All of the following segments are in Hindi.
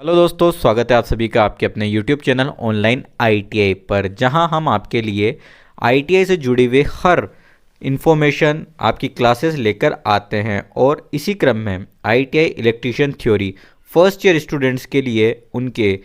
हेलो दोस्तों, स्वागत है आप सभी का आपके अपने YouTube चैनल ऑनलाइन ITI पर, जहां हम आपके लिए ITI से जुड़ी हुई हर इन्फॉर्मेशन आपकी क्लासेस लेकर आते हैं। और इसी क्रम में ITI electrician theory first year students के लिए उनके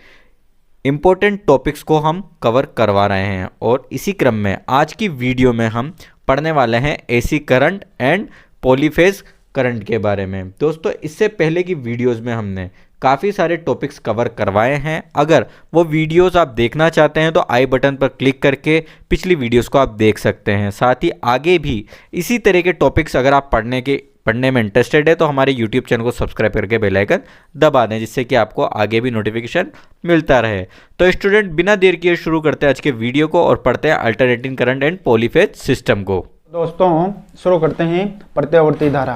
इम्पोर्टेंट टॉपिक्स को हम कवर करवा रहे हैं। और इसी क्रम में आज की वीडियो में हम पढ़ने वाले हैं AC current and polyphase current के बारे में। दोस्तों, इससे पहले की वीडियोस में हमने काफ़ी सारे टॉपिक्स कवर करवाए हैं। अगर वो वीडियोस आप देखना चाहते हैं तो आई बटन पर क्लिक करके पिछली वीडियोस को आप देख सकते हैं। साथ ही आगे भी इसी तरह के टॉपिक्स अगर आप पढ़ने में इंटरेस्टेड है तो हमारे यूट्यूब चैनल को सब्सक्राइब करके बेल आइकन दबा दें, जिससे कि आपको आगे भी नोटिफिकेशन मिलता रहे। तो स्टूडेंट, बिना देर किए शुरू करते हैं आज के वीडियो को और पढ़ते हैं alternating current and polyphase system को। दोस्तों, शुरू करते हैं प्रत्यावर्ती धारा।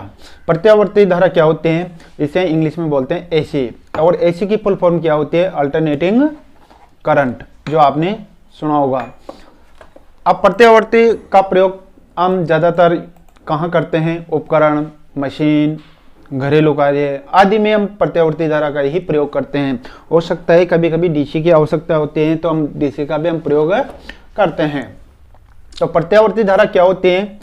प्रत्यावर्ती धारा क्या होते हैं? इसे इंग्लिश में बोलते हैं एसी, और एसी की फुल फॉर्म क्या होती है? अल्टरनेटिंग करंट, जो आपने सुना होगा। अब प्रत्यावर्ती का प्रयोग हम ज़्यादातर कहाँ करते हैं? उपकरण, मशीन, घरेलू कार्य आदि में हम प्रत्यावर्ती धारा का ही प्रयोग करते हैं। हो सकता है कभी कभी डीसी की आवश्यकता होती है तो हम डीसी का भी हम प्रयोग करते हैं। तो प्रत्यावर्ती धारा क्या होती है?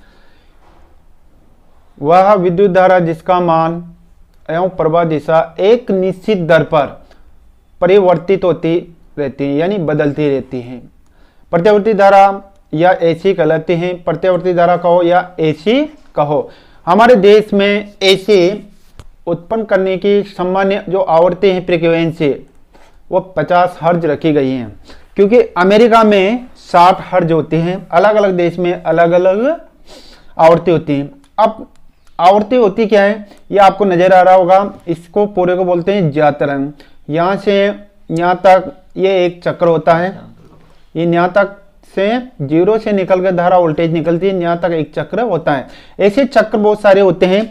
वह विद्युत धारा जिसका मान एवं प्रवाह दिशा एक निश्चित दर पर परिवर्तित होती रहती है, यानी बदलती रहती है। प्रत्यावर्ती धारा या एसी कहलाती है। प्रत्यावर्ती धारा कहो या एसी कहो। हमारे देश में एसी उत्पन्न करने की सामान्य जो आवृत्ति है, फ्रीक्वेंसी, वो 50 हर्ज रखी गई है, क्योंकि अमेरिका में 60 हर्ज होती हैं। अलग अलग देश में अलग अलग आवृत्ति होती हैं। अब आवृत्ति होती क्या है, ये आपको नजर आ रहा होगा। इसको पूरे को बोलते हैं ज्यातरंग। यहाँ से यहाँ तक ये एक चक्र होता है। ये यहाँ तक से जीरो से निकल कर धारा वोल्टेज निकलती है, यहाँ तक एक चक्र होता है। ऐसे चक्र बहुत सारे होते हैं।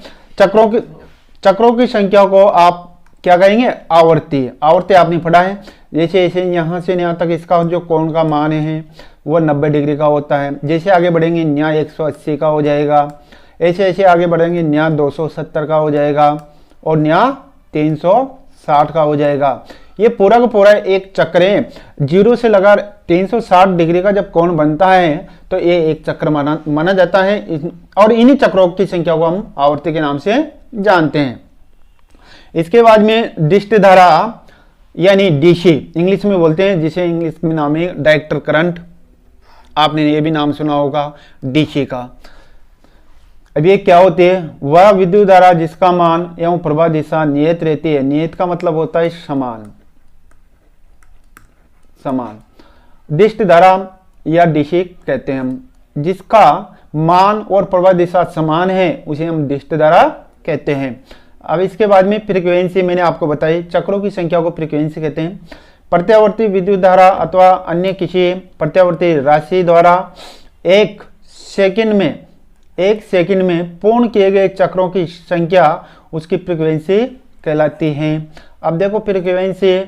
चक्रों की संख्या को आप क्या कहेंगे? आवर्ती। आवर्ती आपने पढ़ा है। जैसे ऐसे यहाँ से यहाँ तक इसका जो कोण का मान है वो 90 डिग्री का होता है। जैसे आगे बढ़ेंगे यहाँ 180 का हो जाएगा। ऐसे ऐसे आगे बढ़ेंगे यहाँ 270 का हो जाएगा और यहाँ 360 का हो जाएगा। ये पूरा का पूरा एक चक्र है। जीरो से लगा 360 डिग्री का जब कोण बनता है तो ये एक चक्र माना जाता है। और इन्हीं चक्रों की संख्या को हम आवर्ती के नाम से जानते हैं। इसके बाद में डिस्ट धारा यानी डीसी इंग्लिश में बोलते हैं, जिसे इंग्लिश में नाम है डायरेक्टर करंट। आपने ये भी नाम सुना होगा डीसी का। अब ये क्या होती है? वह विद्युत धारा जिसका मान एवं प्रवाह दिशा नियत रहती है। नियत का मतलब होता है समान। डिस्ट धारा या डीसी कहते हैं हम। जिसका मान और प्रवाह दिशा समान है उसे हम डिस्ट धारा कहते हैं। अब इसके बाद में फ्रीक्वेंसी मैंने आपको बताई। चक्रों की संख्या को फ्रीक्वेंसी कहते हैं। प्रत्यावर्ती विद्युत धारा अथवा अन्य किसी प्रत्यावर्ती राशि द्वारा एक सेकंड में पूर्ण किए गए चक्रों की संख्या उसकी फ्रीक्वेंसी कहलाती है। अब देखो, फ्रीक्वेंसी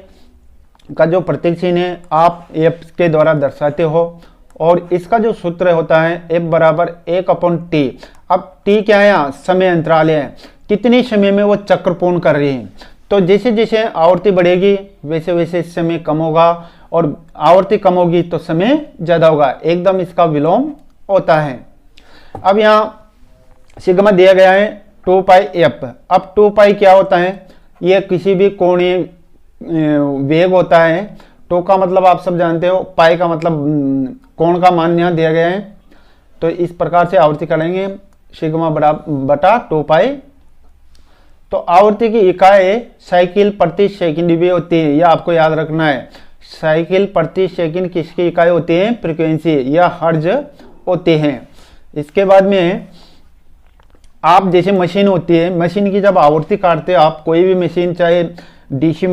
का जो प्रतीक चिन्ह है आप एफ के द्वारा दर्शाते हो, और इसका जो सूत्र होता है F बराबर 1/T। अब T क्या है? यहाँ समय अंतराल है, कितने समय में वो चक्र पूर्ण कर रही है। तो जैसे जैसे आवृत्ति बढ़ेगी वैसे वैसे समय कम होगा, और आवृत्ति कम होगी तो समय ज़्यादा होगा। एकदम इसका विलोम होता है। अब यहाँ सिग्मा दिया गया है 2πf। अब 2π क्या होता है? ये किसी भी कोणीय वेग होता है। टो का मतलब आप सब जानते हो, पाई का मतलब कोण का मान यहाँ दिया गया है। तो इस प्रकार से आवृत्ति करेंगे सिग्मा बटा 2π। तो आवृत्ति की इकाई साइकिल प्रति सेकंड भी होती है, यह आपको याद रखना है। साइकिल प्रति सेकंड किसकी इकाई होती है? फ्रीक्वेंसी या हर्ज होते हैं। इसके बाद में आप जैसे मशीन होती है, मशीन की जब आवृत्ति काटते हो आप, कोई भी मशीन, चाहे DC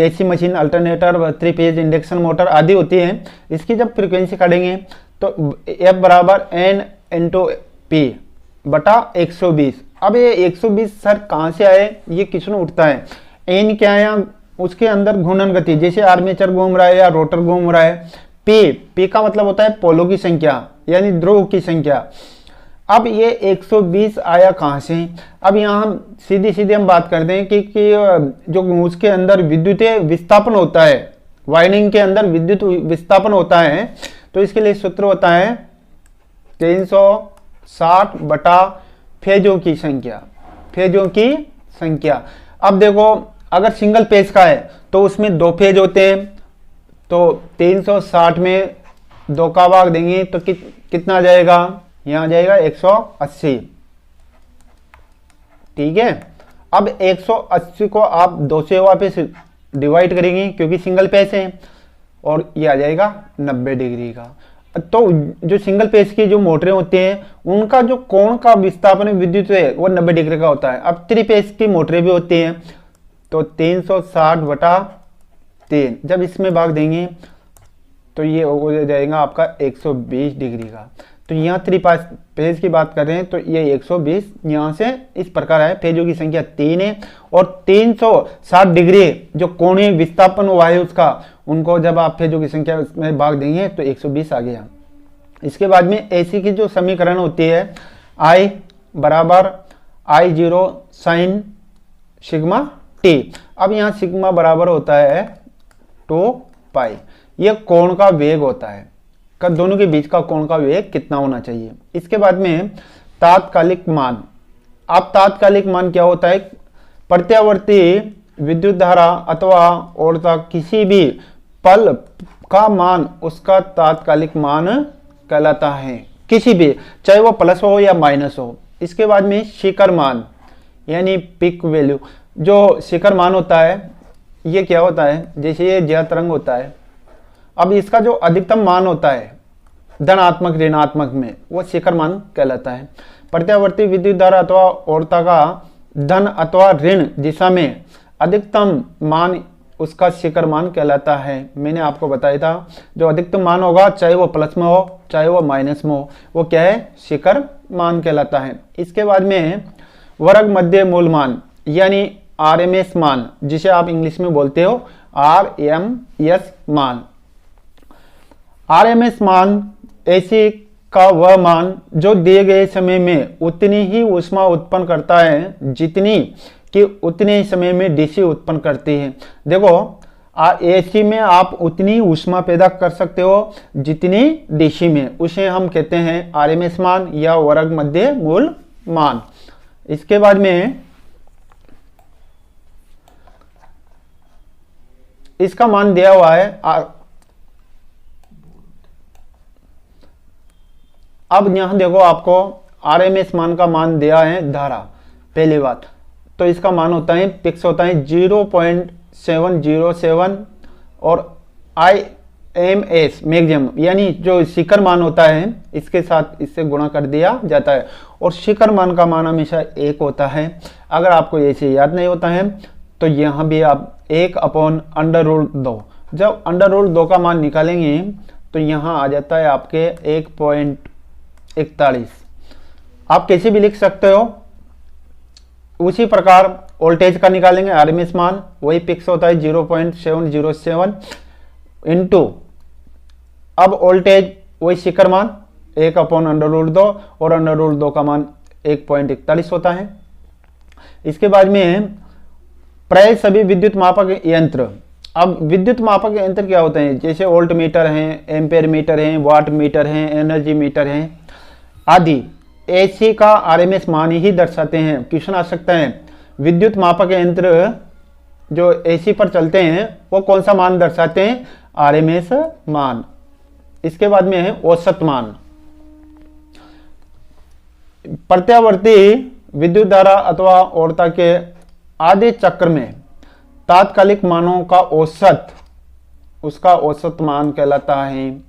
AC machine, alternator, 3 phase induction motor आदि होती है, इसकी जब फ्रीक्वेंसी काटेंगे तो F बराबर N इंटू P बटा 120। अब ये 120 सर कहाँ से आए? ये किसने उठता है? N क्या है? उसके अंदर घूर्णन गति, जैसे आर्मेचर घूम रहा है या रोटर घूम रहा है। P का मतलब होता है पोलों की संख्या, यानी ध्रुव की संख्या। अब ये 120 आया कहाँ से? अब यहाँ हम सीधी हम बात करते हैं कि जो उसके अंदर विद्युत विस्थापन होता है, वाइंडिंग के अंदर विद्युत विस्थापन होता है, तो इसके लिए सूत्र होता है 360 बटा फेजों की संख्या, फेजों की संख्या। अब देखो अगर सिंगल पेज का है तो उसमें 2 फेज होते हैं, तो 360 में 2 का भाग देंगे तो कितना आ जाएगा? यहाँ आ जाएगा 180। ठीक है, अब 180 को आप 2 से वापस डिवाइड करेंगे क्योंकि सिंगल पेज है, और ये आ जाएगा 90 डिग्री का। तो जो सिंगल पेज की जो मोटरें होती हैं उनका जो कोण का विस्थापन विद्युत है वो 90 डिग्री का होता है। अब 3 पेज की मोटरें भी होती हैं, तो 360 बटा 3 जब इसमें भाग देंगे तो ये हो जाएगा आपका 120 डिग्री का। तो यहाँ 3 पेज की बात कर रहे हैं तो ये 120 यहाँ से इस प्रकार है। पेजों की संख्या 3 है और 360 डिग्री जो कोणीय विस्थापन हुआ है उसका, उनको जब आप पेजों की संख्या में भाग देंगे तो 120 आ गया। इसके बाद में एसी की जो समीकरण होती है I बराबर I0 साइन सिग्मा टी। अब यहाँ सिग्मा बराबर होता है 2 पाई, यह कोण का वेग होता है, दोनों के बीच का कोण का वेग कितना होना चाहिए। इसके बाद में तात्कालिक मान। अब तात्कालिक मान क्या होता है? प्रत्यावर्ती विद्युत धारा अथवा औरता किसी भी पल का मान उसका तात्कालिक मान कहलाता है, किसी भी, चाहे वो प्लस हो या माइनस हो। इसके बाद में शिखर मान यानी पिक वैल्यू। जो शिखर मान होता है ये क्या होता है? जैसे ये ज्या तरंग होता है, अब इसका जो अधिकतम मान होता है धनात्मक ऋणात्मक में, वो शिखर मान कहलाता है। प्रत्यावर्ती विद्युत धारा अथवा औरता का धन अथवा ऋण दिशा में अधिकतम मान उसका शिखर मान कहलाता है। मैंने आपको बताया था जो अधिकतम मान होगा चाहे वो प्लस में हो चाहे वो माइनस में हो, वो क्या है? शिखर मान कहलाता है। इसके बाद में वर्ग मध्य मूल मान यानी RMS मान, जिसे आप इंग्लिश में बोलते हो RMS मान। RMS मान एसी का वह मान जो दिए गए समय में उतनी ही ऊष्मा उत्पन्न करता है जितनी कि उतने ही समय में डीसी उत्पन्न करती है। देखो एसी में आप उतनी ऊष्मा पैदा कर सकते हो जितनी डीसी में, उसे हम कहते हैं RMS मान या वर्ग मध्य मूल मान। इसके बाद में इसका मान दिया हुआ है। अब यहां देखो आपको RMS मान का मान दिया है धारा, पहली बात तो इसका मान होता है फिक्स होता है 0.707 और IMS मैक्सिमम यानी जो शिखर मान होता है इसके साथ इससे गुणा कर दिया जाता है, और शिखर मान का मान हमेशा 1 होता है। अगर आपको ऐसे याद नहीं होता है तो यहाँ भी आप 1/√2, जब √2 का मान निकालेंगे तो यहाँ आ जाता है आपके 1.41। आप कैसे भी लिख सकते हो। उसी प्रकार वोल्टेज का निकालेंगे RMS मान, वही फिक्स होता है 0.707 इंटू, अब वोल्टेज वही शिखर मान 1/√2 और √2 का मान 1.41 होता है। इसके बाद में प्राय सभी विद्युत मापक यंत्र, अब विद्युत मापक यंत्र क्या होते हैं? जैसे वोल्ट मीटर हैं, एम्पेयर मीटर हैं, वाट मीटर हैं, एनर्जी मीटर हैं आदि। एसी का RMS मान ही दर्शाते हैं। क्वेश्चन आ सकता है विद्युत मापक यंत्र जो एसी पर चलते हैं वो कौन सा मान दर्शाते हैं? RMS मान। इसके बाद में है औसत मान। प्रत्यावर्ती विद्युत धारा अथवा औरता के आधे चक्र में तात्कालिक मानों का औसत, उसका औसत मान कहलाता है।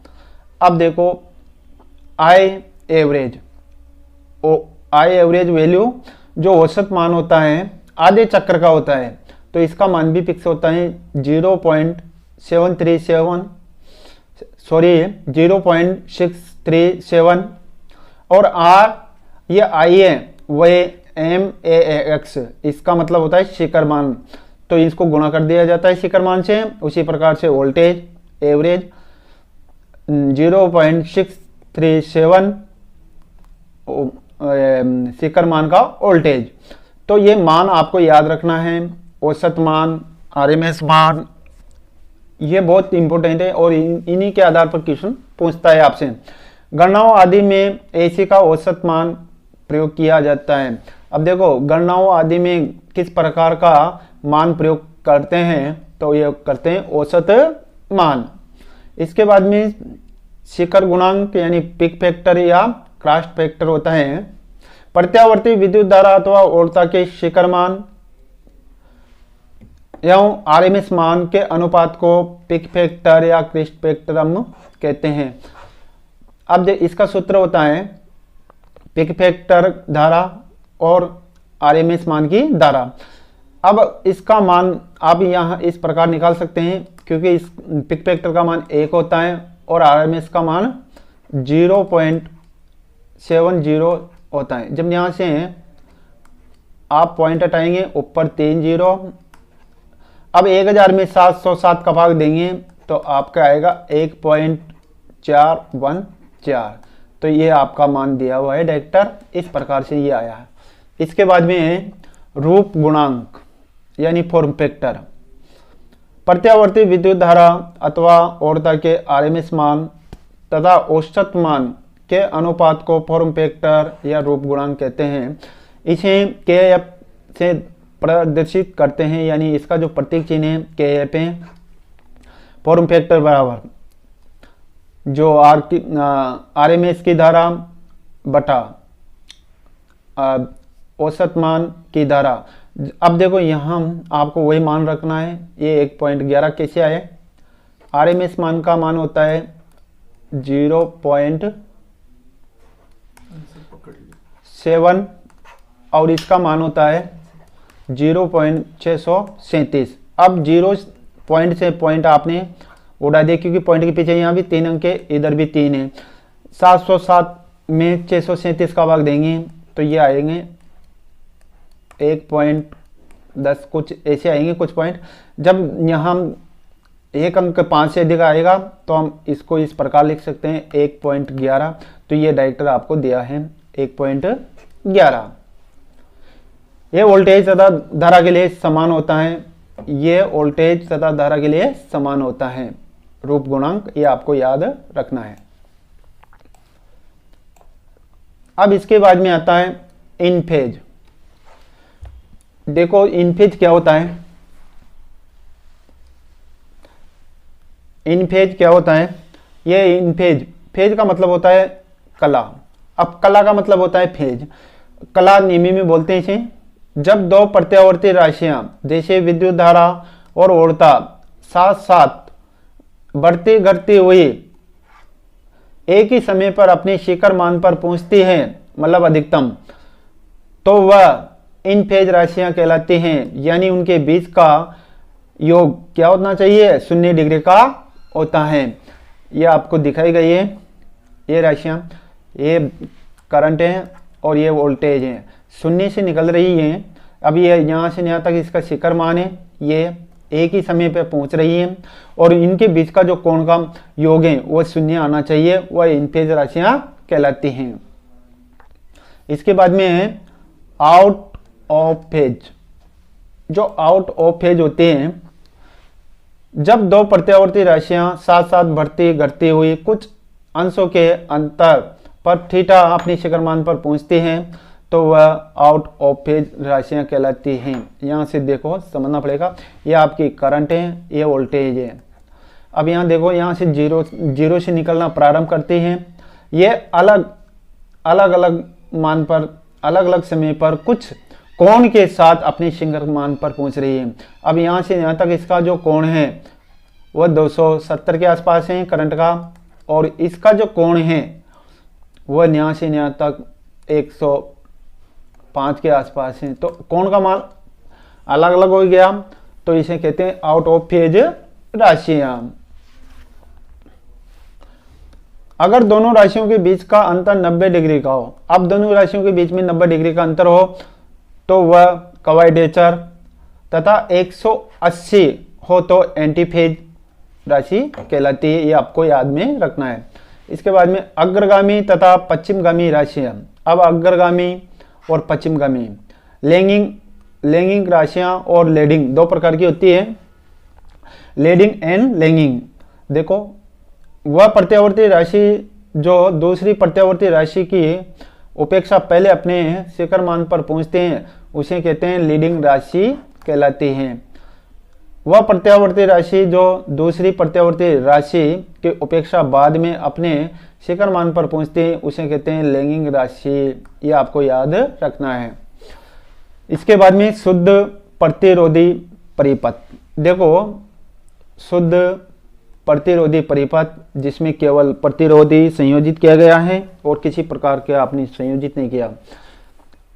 अब देखो आई एवरेज वैल्यू जो औसत मान होता है आधे चक्र का होता है, तो इसका मान भी फिक्स होता है 0.637 और R ये आई है वह MAX, इसका मतलब होता है शिखर मान, तो इसको गुणा कर दिया जाता है शिखर मान से। उसी प्रकार से वोल्टेज एवरेज 0.637 शिखर मान का वोल्टेज। तो ये मान आपको याद रखना है, औसत मान, आरएमएस मान, ये बहुत इंपॉर्टेंट है और इन्हीं के आधार पर क्वेश्चन पूछता है आपसे। गणनाओं आदि में एसी का औसत मान प्रयोग किया जाता है। अब देखो गणनाओं आदि में किस प्रकार का मान प्रयोग करते हैं, तो ये करते हैं औसत मान। इसके बाद में शिखर गुणांक यानी पिक फैक्टर या क्रास्ट फैक्टर होता है। प्रत्यावर्ती विद्युत धारा अथवा ओरता के शिखर मान एवं आरएमएस मान के अनुपात को पिक फैक्टर या क्रास्ट फैक्टर हम कहते हैं। अब इसका सूत्र होता है पिक फैक्टर धारा और आरएमएस मान की धारा। अब इसका मान आप यहाँ इस प्रकार निकाल सकते हैं, क्योंकि इस पिक फैक्टर का मान 1 होता है और आरएमएस का मान 0.70 होता है। जब यहाँ से आप पॉइंट हटाएंगे ऊपर 3 जीरो, अब 1000 में 707 का भाग देंगे तो आपका आएगा 1.414। तो ये आपका मान दिया हुआ है डायरेक्टर, इस प्रकार से ये आया है। इसके बाद में रूप गुणांक यानी फॉर्म फैक्टर। प्रत्यावर्ती विद्युत धारा अथवा ओरता के आरएमएस मान तथा औसत मान के अनुपात को फॉर्म फैक्टर या रूप गुणांक कहते हैं। इसे KF से प्रदर्शित करते हैं, यानी इसका जो प्रतीक चिन्ह है KF है। फॉर्म फैक्टर बराबर जो आरएमएस की धारा बटा औसत मान की धारा। अब देखो यहाँ आपको वही मान रखना है। ये 1.11 कैसे आए, आरएमएस मान का मान होता है 0.7 और इसका मान होता है 0.637। अब 0 पॉइंट से पॉइंट आपने उड़ा दिया, क्योंकि पॉइंट के पीछे यहाँ भी 3 अंक है, इधर भी 3 है। 707 में 637 का भाग देंगे तो ये आएंगे 1.10 कुछ ऐसे आएंगे कुछ पॉइंट। जब यहाँ एक अंक 5 से अधिक आएगा तो हम इसको इस प्रकार लिख सकते हैं 1.11। तो ये डायरेक्टर आपको दिया है 1.11। ये वोल्टेज तथा धारा के लिए समान होता है, ये वोल्टेज तथा धारा के लिए समान होता है। रूप गुणांक ये आपको याद रखना है। अब इसके बाद में आता है इन फेज। देखो इन फेज क्या होता है, इन फेज क्या होता है, ये इन फेज, फेज का मतलब होता है कला। अब कला का मतलब होता है फेज। कला नियमी में बोलते हैं इसे, जब दो प्रत्यावर्ती राशियां जैसे विद्युत धारा और ओरता साथ साथ बढ़ती घटती हुई एक ही समय पर अपने शिखर मान पर पहुंचती हैं, मतलब अधिकतम, तो वह इन फेज राशियां कहलाती हैं। यानी उनके बीच का योग क्या होना चाहिए, 0 डिग्री का होता है। ये आपको दिखाई गई है, ये राशियां, ये करंट है और ये वोल्टेज है, 0 से निकल रही है। अब ये यहाँ से यहाँ तक इसका शिखर मान है, ये एक ही समय पे पहुंच रही है और इनके बीच का जो कोण का योग है वो 0 आना चाहिए, वह इन फेज राशियां कहलाती हैं। इसके बाद में आउट ऑफ फेज। जो आउट ऑफ फेज होते हैं, जब दो प्रत्यावर्ती राशियां साथ साथ बढ़ती घटती हुई कुछ अंशों के अंतर पर थीटा अपने शिखर मान पर पहुंचती हैं, तो वह आउट ऑफ फेज राशियां कहलाती हैं। यहाँ से देखो समझना पड़ेगा, ये आपकी करंट है, ये वोल्टेज है। अब यहाँ देखो, यहाँ से जीरो से निकलना प्रारंभ करती हैं। ये अलग अलग मान पर अलग अलग समय पर कुछ कोण के साथ अपने शिखर मान पर पहुंच रही है। अब यहाँ से यहाँ तक इसका जो कोण है वह 270 के आसपास है करंट का, और इसका जो कोण है वह यहाँ से यहाँ तक 105 के आसपास है। तो कोण का मान अलग अलग हो गया, तो इसे कहते हैं आउट ऑफ फेज राशियां। अगर दोनों राशियों के बीच का अंतर 90 डिग्री का हो, अब दोनों राशियों के बीच में 90 डिग्री का अंतर हो, तो वह क्वाड्रेचर तथा 180 हो तो एंटीफेज राशि कहलाती है। ये आपको याद में रखना है। इसके बाद में अग्रगामी तथा पश्चिमगामी राशियां। अब अग्रगामी और पश्चिमगामी, लैंगिक राशियां और लीडिंग दो प्रकार की होती है, लीडिंग एंड लैंगिक। देखो वह प्रत्यावर्ती राशि जो दूसरी प्रत्यावर्ती राशि की उपेक्षा पहले अपने शिखर मान पर पहुंचते हैं उसे कहते हैं लीडिंग राशि कहलाती हैं। वह प्रत्यावर्ती राशि जो दूसरी प्रत्यावर्ती राशि की उपेक्षा बाद में अपने शिखर मान पर पहुंचते हैं उसे कहते हैं लैंगिक राशि। ये आपको याद रखना है। इसके बाद में शुद्ध प्रतिरोधी परिपथ। देखो शुद्ध प्रतिरोधी परिपथ जिसमें केवल प्रतिरोधी संयोजित किया गया है और किसी प्रकार के आपने संयोजित नहीं किया।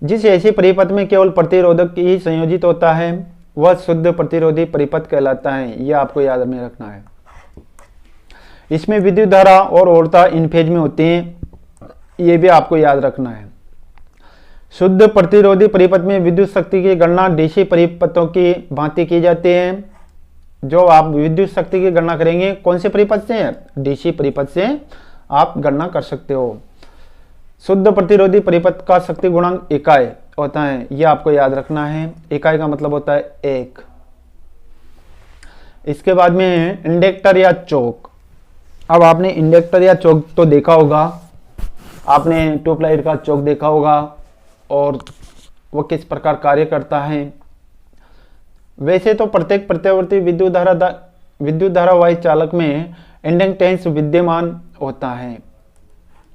जिस ऐसे परिपथ में केवल प्रतिरोधक ही संयोजित होता है वह शुद्ध प्रतिरोधी परिपथ कहलाता है। यह आपको याद में रखना है। इसमें विद्युत धारा और ओरता इन फेज में होती है, ये भी आपको याद रखना है। शुद्ध प्रतिरोधी परिपथ में विद्युत शक्ति की गणना डीसी परिपथों की भांति की जाती है। जो आप विद्युत शक्ति की गणना करेंगे कौन से परिपथ से, डीसी परिपथ से आप गणना कर सकते हो। शुद्ध प्रतिरोधी परिपथ का शक्ति गुणांक इकाई होता है, यह आपको याद रखना है। इकाई का मतलब होता है एक। इसके बाद में इंडक्टर या चौक। अब आपने इंडक्टर या चौक तो देखा होगा, आपने ट्यूबलाइट का चौक देखा होगा और वो किस प्रकार कार्य करता है। वैसे तो प्रत्येक प्रत्यावर्ती विद्युत धारावाही चालक में इंडक्टेंस विद्यमान होता है,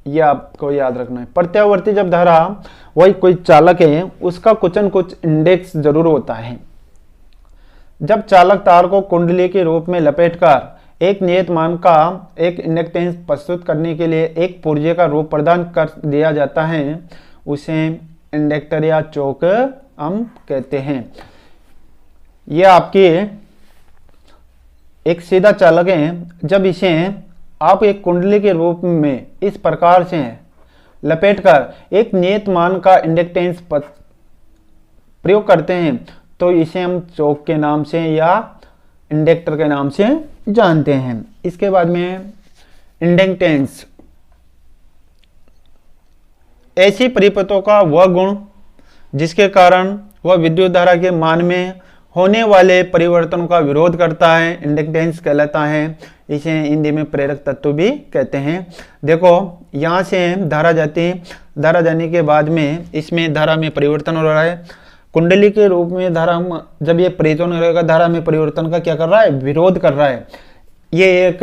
यह आपको याद रखना है। प्रत्यावर्ती जब धारा वही कोई चालक है उसका कुछ न कुछ इंडेक्स जरूर होता है। जब चालक तार को कुंडली के रूप में लपेटकर एक नियत मान का एक इंडक्टेंस प्रस्तुत करने के लिए एक पुर्जे का रूप प्रदान कर दिया जाता है उसे इंडक्टर या चौक हम कहते हैं। यह आपके एक सीधा चालक है। जब इसे आप एक कुंडली के रूप में इस प्रकार से लपेटकर एक नियत मान का इंडक्टेंस प्रयोग करते हैं तो इसे हम चौक के नाम से या इंडक्टर के नाम से जानते हैं। इसके बाद में इंडक्टेंस ऐसी परिपथों का वह गुण जिसके कारण वह विद्युत धारा के मान में होने वाले परिवर्तन का विरोध करता है, इंडक्टेंस कहलाता है। इसे हिंदी में प्रेरक तत्व भी कहते हैं। देखो यहाँ से धारा जाती है, धारा जाने के बाद में इसमें धारा में परिवर्तन हो रहा है। कुंडली के रूप में धारा जब ये परिवर्तन रहेगा धारा में परिवर्तन का क्या कर रहा है, विरोध कर रहा है। ये एक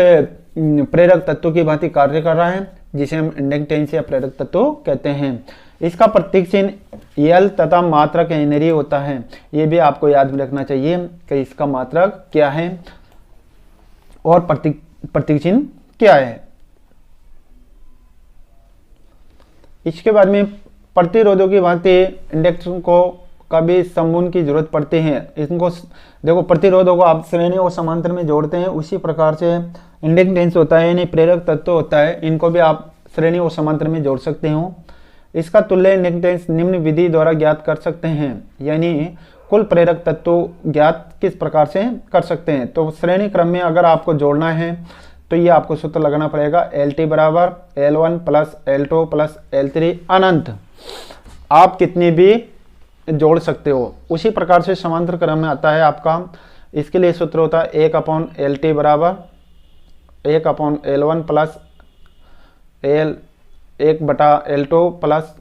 प्रेरक तत्व की भांति कार्य कर रहा है जिसे हम इंडक्टेंस या प्रेरक तत्व कहते हैं। इसका प्रतीक चिन्ह यल तथा मात्रक हेनरी होता है। ये भी आपको याद रखना चाहिए कि इसका मात्रक क्या है और प्रतीक चिन्ह क्या है। इसके बाद में प्रतिरोधों की भांति इंडक्शन को कभी समूह की जरूरत पड़ती है। इनको देखो प्रतिरोधों को आप श्रेणी और समांतर में जोड़ते हैं, उसी प्रकार से इंडक्टेंस होता है यानी प्रेरक तत्व होता है, इनको भी आप श्रेणी और समांतर में जोड़ सकते हो। इसका तुल्य इंडक्टेंस निम्न विधि द्वारा ज्ञात कर सकते हैं, यानी कुल प्रेरक तत्व ज्ञात किस प्रकार से कर सकते हैं। तो श्रेणी क्रम में अगर आपको जोड़ना है तो ये आपको सूत्र लगाना पड़ेगा LT बराबर L1 plus L2 plus L3 अनंत। आप कितनी भी जोड़ सकते हो। उसी प्रकार से समांतर क्रम में आता है आपका, इसके लिए सूत्र होता है 1/LT बराबर 1/L1 plus 1/L2 plus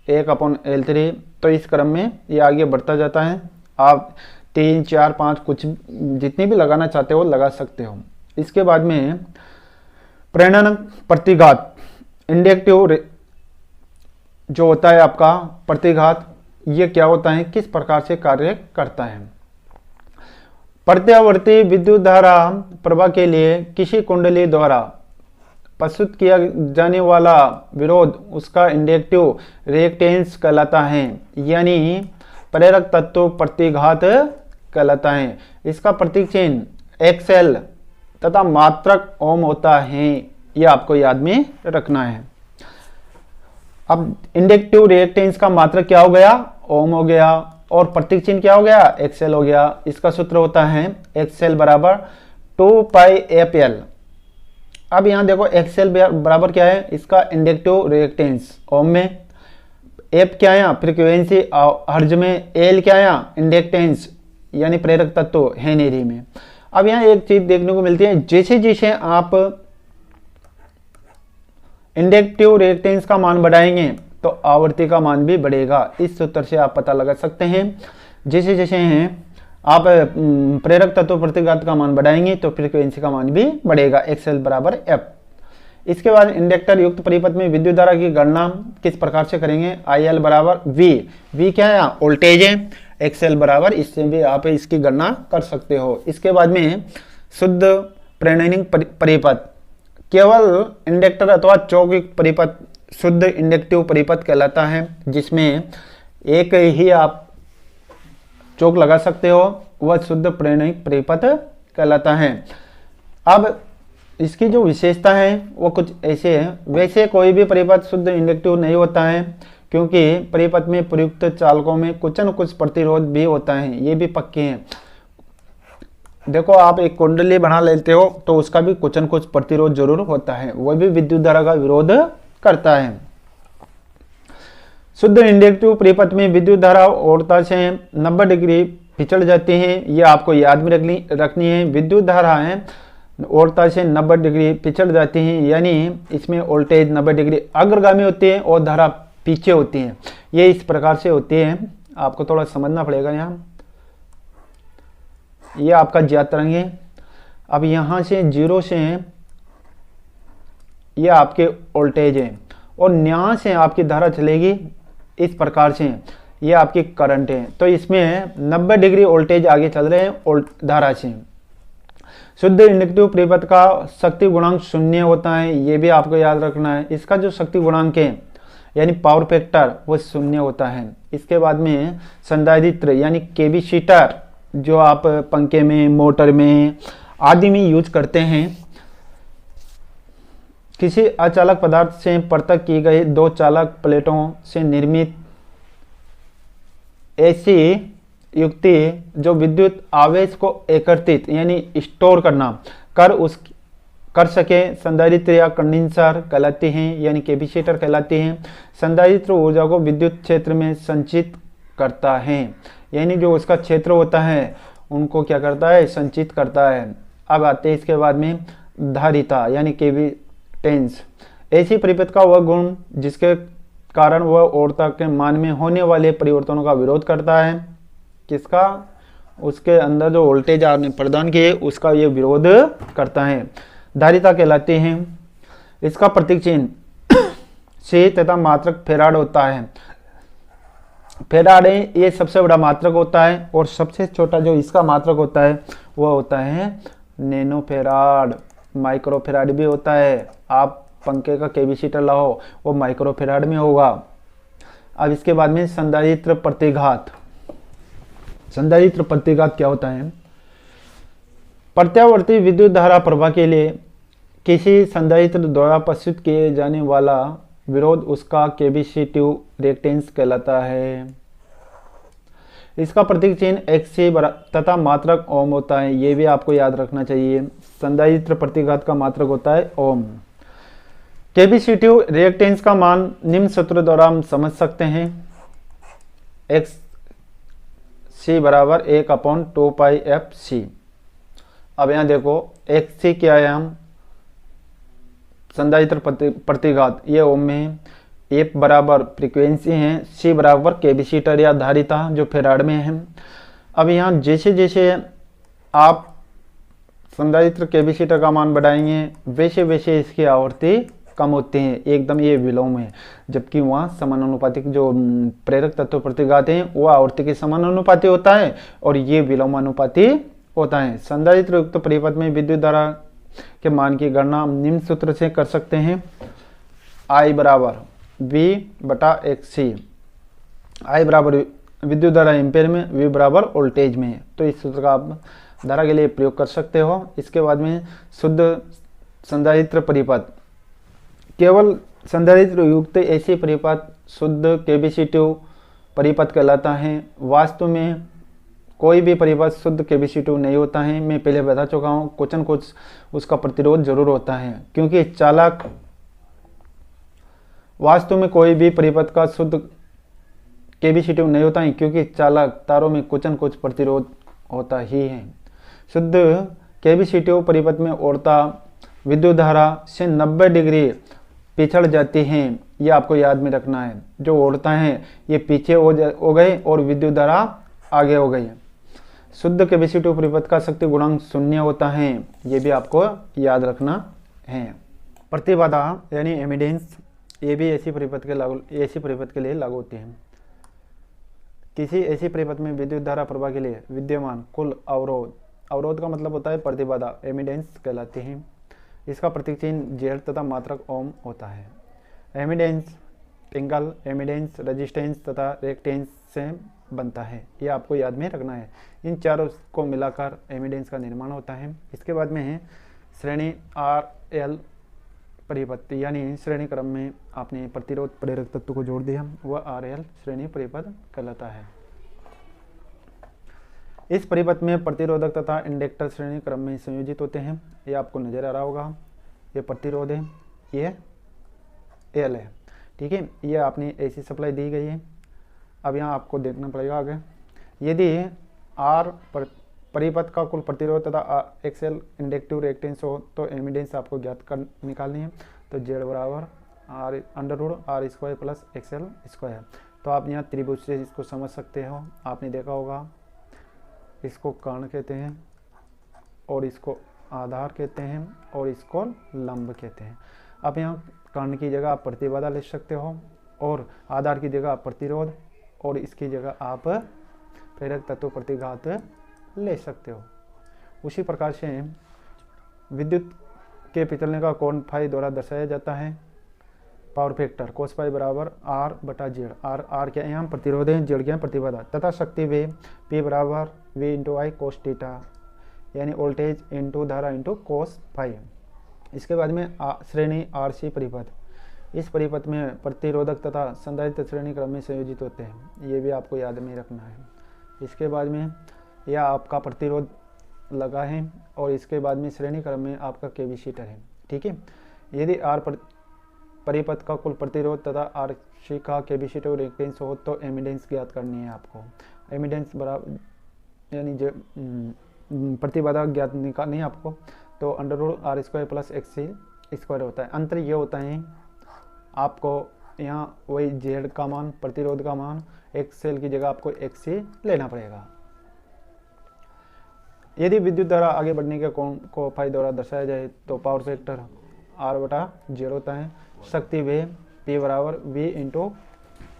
1/L3। तो इस क्रम में ये आगे बढ़ता जाता है। आप 3, 4, 5 कुछ जितनी भी लगाना चाहते हो लगा सकते हो। इसके बाद में प्रेरणा प्रतिघात इंडक्टिव जो होता है आपका प्रतिघात, ये क्या होता है, किस प्रकार से कार्य करता है। प्रत्यावर्ती विद्युत धारा प्रवाह के लिए किसी कुंडली द्वारा प्रस्तुत किया जाने वाला विरोध उसका इंडक्टिव रिएक्टेंस कहलाता है, यानी प्रेरक तत्व प्रतिघात कहलाता है। इसका प्रतीक चिन्ह एक्सएल तथा मात्रक ओम होता है, यह आपको याद में रखना है। अब इंडक्टिव रिएक्टेंस का मात्रक क्या हो गया, ओम हो गया, और प्रतीक चिन्ह क्या हो गया, एक्सएल हो गया। इसका सूत्र होता है एक्सएल बराबर 2πfl। अब यहाँ देखो एक्सएल बराबर क्या है, इसका इंडक्टिव रिएक्टेंस ओम में, एफ क्या आया, फ्रीक्वेंसी, हर्ज में एल क्या आया, इंडक्टेंस यानी प्रेरक तत्व हेनरी में। अब यहाँ एक चीज देखने को मिलती है, जैसे जैसे आप इंडक्टिव रिएक्टेंस का मान बढ़ाएंगे तो आवर्ती का मान भी बढ़ेगा। इस सूत्र से आप पता लगा सकते हैं, जैसे जैसे हैं आप प्रेरक तत्व प्रतिघात का मान बढ़ाएंगे तो फ्रीक्वेंसी का मान भी बढ़ेगा, एक्सएल बराबर एफ। इसके बाद इंडक्टर युक्त परिपथ में विद्युत धारा की गणना किस प्रकार से करेंगे, आई एल बराबर वी, वी क्या है, वोल्टेज है, एक्सएल बराबर, इससे भी आप इसकी गणना कर सकते हो। इसके बाद में शुद्ध प्रेरणिक परिपथ, केवल इंडक्टर अथवा चौक युक्त परिपथ शुद्ध इंडक्टिव परिपथ कहलाता है, जिसमें एक ही आप चौक लगा सकते हो, वह शुद्ध प्रेरणिक परिपथ कहलाता है। अब इसकी जो विशेषता है वो कुछ ऐसे है, वैसे कोई भी परिपथ शुद्ध इंडक्टिव नहीं होता है, क्योंकि परिपथ में प्रयुक्त चालकों में कुछ न कुछ प्रतिरोध भी होता है, ये भी पक्के हैं। देखो आप एक कुंडली बना लेते हो तो उसका भी कुछ न कुछ प्रतिरोध जरूर होता है, वह भी विद्युत धारा का विरोध करता है। शुद्ध इंडक्टिव परिपथ में विद्युत धारा ओरता से 90 डिग्री पिछड़ जाती है, ये आपको याद में रखनी है। विद्युत धारा है ओरता से 90 डिग्री पिछड़ जाती है, यानी इसमें वोल्टेज 90 डिग्री अग्रगामी होती है और धारा पीछे होती है। ये इस प्रकार से होती है, आपको थोड़ा समझना पड़ेगा। यहाँ ये आपका ज्ञात तरंग है। अब यहाँ से 0 से ये आपके वोल्टेज है और यहाँ से आपकी धारा चलेगी इस प्रकार से, ये आपकी करंट है। तो इसमें 90 डिग्री वोल्टेज आगे चल रहे हैं धारा से। शुद्ध इंडक्टिव परिपथ का शक्ति गुणांक 0 होता है, ये भी आपको याद रखना है। इसका जो शक्ति गुणांक है यानी पावर फैक्टर वो 0 होता है। इसके बाद में संधारित्र यानी कैपेसिटर, जो आप पंखे में, मोटर में आदि में यूज करते हैं, किसी अचालक पदार्थ से पृथक की गई 2 चालक प्लेटों से निर्मित ऐसी युक्ति जो विद्युत आवेश को एकत्रित यानी स्टोर करना कर सके, संधारित्र या कंडेंसर कहलाती हैं, यानी कैपेसिटर कहलाती हैं। संधारित्र ऊर्जा को विद्युत क्षेत्र में संचित करता है, यानी जो उसका क्षेत्र होता है उनको क्या करता है, संचित करता है। अब आते हैं इसके बाद में धारिता यानी केविटेंस, ऐसी परिपथ का वह गुण जिसके कारण वह ओरता के मान में होने वाले परिवर्तनों का विरोध करता है। किसका, उसके अंदर जो वोल्टेज आपने प्रदान किए उसका ये विरोध करता है, धारिता कहलाती है। इसका प्रतीक चिन्ह से तथा मात्रक फेराड होता है। फेराड ये सबसे बड़ा मात्रक होता है और सबसे छोटा जो इसका मात्रक होता है वह होता है नैनो फेराड। माइक्रो फेराड भी होता है, आप पंखे का कैपेसिटर लाओ वो माइक्रो फेराड में होगा। अब इसके बाद में संधारित्र प्रतिघात। संधारित्र प्रतिघात क्या होता है, प्रत्यावर्ती विद्युत धारा प्रवाह के लिए किसी संधारित्र द्वारा प्रस्तुत किए जाने वाला विरोध उसका कैपेसिटिव रिएक्टेंस कहलाता है। इसका प्रतीक चिन्ह एक्स तथा मात्रक ओम होता है, ये भी आपको याद रखना चाहिए। संधारित्र प्रतिघात का मात्रक होता है ओम। कैपेसिटिव रिएक्टेंस का मान निम्न सूत्र द्वारा हम समझ सकते हैं, एक्स सी बराबर 1/2 पाई एफ सी। अब यहाँ देखो एक्स सी क्या है, हम संधारित्र प्रतिघात ये ओम में है, एफ बराबर फ्रीक्वेंसी है, सी बराबर कैपेसिटर या धारिता जो फेराड में है। अब यहाँ जैसे जैसे आप संधारित्र कैपेसिटर का मान बढ़ाएंगे वैसे वैसे इसकी आवर्ती कम होते हैं, एकदम ये विलोम है, जबकि वहाँ समानुपातिक जो प्रेरक तत्व प्रतिघात हैं वो आवर्ती के समानुपाती होता है और ये विलोमानुपाती होता है। संधारित्र युक्त परिपथ में विद्युत धारा के मान की गणना निम्न सूत्र से कर सकते हैं, I बराबर V बटा एक्स सी। I बराबर विद्युत धारा एम्पेयर में, V बराबर वोल्टेज में, तो इस सूत्र का आप धारा के लिए प्रयोग कर सकते हो। इसके बाद में शुद्ध संधारित्र परिपथ, केवल संधारित्र युक्त ऐसी परिपथ शुद्ध कैपेसिटिव परिपथ कहलाता है। वास्तव में कोई भी परिपथ शुद्ध कैपेसिटिव नहीं होता है, मैं पहले बता चुका हूँ, कुछ न कुछ उसका प्रतिरोध जरूर होता है, क्योंकि चालक वास्तव में कोई भी परिपथ का शुद्ध कैपेसिटिव नहीं होता है क्योंकि चालक तारों में कुछ न कुछ प्रतिरोध होता ही है। शुद्ध कैपेसिटिव परिपथ में औरता विद्युत धारा से 90 डिग्री पिछड़ जाती हैं। ये आपको याद में रखना है। जो औरता हैं ये पीछे हो गए और विद्युत धारा आगे हो गई। शुद्ध कैपेसिटिव परिपथ का शक्ति गुणांक 0 होता है। ये भी आपको याद रखना है। प्रतिबाधा यानी एमिडेंस ये भी ऐसी परिपथ के लिए लागू होती है। किसी ऐसी परिपथ में विद्युत धारा प्रवाह के लिए विद्यमान कुल अवरोध का मतलब होता है प्रतिबाधा, एमिडेंस कहलाती है। इसका प्रतीक चिन्ह जेड तथा मात्रक ओम होता है। एमिडेंस एंगल, एमिडेंस, रेजिस्टेंस तथा रिएक्टेंस से बनता है। ये आपको याद में रखना है। इन चारों को मिलाकर एमिडेंस का निर्माण होता है। इसके बाद में है श्रेणी आर एल परिपथ, यानी श्रेणी क्रम में आपने प्रतिरोध प्रेरक तत्व को जोड़ दिया, वह आर एल श्रेणी परिपथ कहलाता है। इस परिपथ में प्रतिरोधक तथा इंडक्टर श्रेणी क्रम में संयोजित होते हैं। ये आपको नजर आ रहा होगा। ये प्रतिरोध है, ये एल है, ठीक है। ये आपने ऐसी सप्लाई दी गई है। अब यहाँ आपको देखना पड़ेगा आगे, यदि आर परिपथ का कुल प्रतिरोध तथा एक्सएल इंडक्टिव रिएक्टेंस हो तो एमिडेंस आपको ज्ञात कर निकालनी है। तो जेड बराबर are under root r² plus XL²। तो आप यहाँ त्रिभुज से इसको समझ सकते हो। आपने देखा होगा, इसको कर्ण कहते हैं और इसको आधार कहते हैं और इसको लंब कहते हैं। अब यहाँ कर्ण की जगह आप प्रतिबाधा ले सकते हो और आधार की जगह आप प्रतिरोध और इसकी जगह आप प्रेरक तत्व प्रतिघात ले सकते हो। उसी प्रकार से विद्युत के पिछलने का कोण फाई द्वारा दर्शाया जाता है। पावर फैक्टर कोस फाई बराबर आर बटा जेड। आर क्या यहाँ प्रतिरोध है, जेड क्या प्रतिबाधा, तथा शक्ति वे पी बराबर V into I cos theta, यानी वोल्टेज इंटू धारा इंटू कोस फाई। इसके बाद में श्रेणी आर सी परिपथ। इस परिपथ में प्रतिरोधक तथा संधारित्र श्रेणी क्रम में संयोजित होते हैं। ये भी आपको याद में रखना है। इसके बाद में यह आपका प्रतिरोध लगा है और इसके बाद में श्रेणी क्रम में आपका कैपेसिटर है, ठीक है। यदि आर परिपथ का कुल प्रतिरोध तथा आर सी का कैपेसिटिव रिएक्टेंस हो तो एमिडेंस ज्ञात करनी है आपको। एमिडेंस बराबर यानी जो प्रतिबाधा ज्ञात निकालनी है आपको। तो under root r² plus XC² होता है। अंतर ये होता है आपको यहाँ वही जेड का मान, प्रतिरोध का मान, XL की जगह आपको XC लेना पड़ेगा। यदि विद्युत धारा आगे बढ़ने के कोण को फाई द्वारा दर्शाया जाए तो पावर फैक्टर R/Z होता है। शक्ति वे P बराबर V इंटू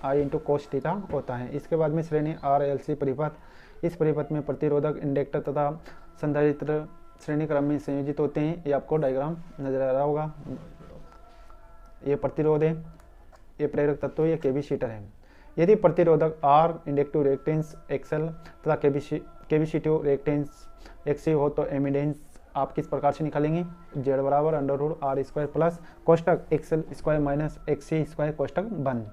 आई इंटू कोस थीटा होता है। इसके बाद में श्रेणी RLC परिपथ। इस परिपथ में प्रतिरोधक, इंडक्टर तथा संधारित्र श्रेणी क्रम में संयोजित होते हैं। ये आपको डायग्राम नजर आ रहा होगा। ये प्रतिरोध है, ये प्रेरक तत्व, ये कैपेसिटर है। यदि प्रतिरोधक R इंडक्टिव रिएक्टेंस XL तथा कैपेसिटिव रिएक्टेंस XC हो तो एमिडेंस आप किस प्रकार से निकालेंगे? जेड बराबर अंडर रूट r² प्लस कोष्टक XL² माइनस XC² कोष्टक बंद।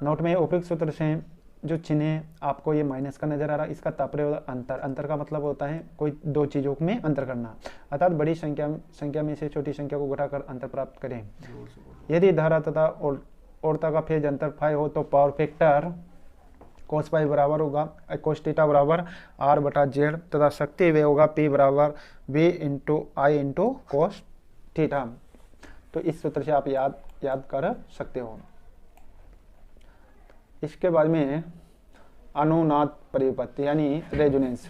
नोट में उपयुक्त सूत्र से जो चिन्ह है आपको ये माइनस का नजर आ रहा है, इसका तात्पर्य अंतर का मतलब होता है कोई दो चीजों में अंतर करना, अर्थात बड़ी संख्या में से छोटी संख्या को घटाकर अंतर प्राप्त करें। यदि धारा तथा औरता का फेज अंतर फाई हो तो पावर फैक्टर कोस फाई बराबर होगा कोस थीटा बराबर R/Z तथा शक्ति वे होगा P बराबर V इंटू आई इंटू कोस थीटा। तो इस सूत्र से आप याद कर सकते हो। इसके बाद में अनुनाद परिपथ यानी रेजोनेंस।